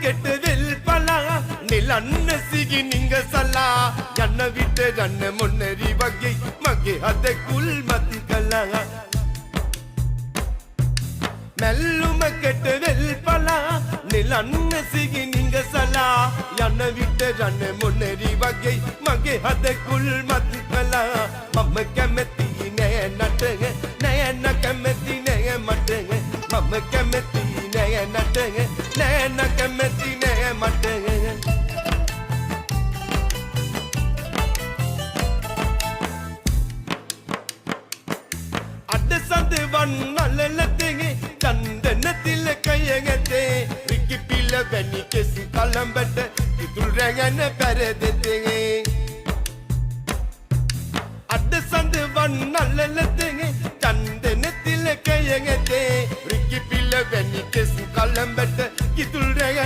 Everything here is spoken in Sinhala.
කෙට වෙල් පලා නිලන්න සිගි නිංග සලා යන්න විට යන්න මොන්නරි වගේ මගේ හද කුල් මති කලා මැල්ලුම කෙට වෙල් පලා නිලන්න සිගි නිංග සලා යන්න විට යන්න මොන්නරි වගේ මගේ හද කුල් මති කලා මම කැමති නෑ නටග නෑ න කැමති නෑ මට මම කැමති නෑ නටග නෑ න කැමති නෑ මට අද සඳවන් නලලතේ චන්දන තිලකයගතේ රිකි පිල වැනි කෙසි කලඹට ඉතුරු රැගෙන පැරදෙතේ අද සඳවන් නලලතේ චන්දන තිලකයගතේ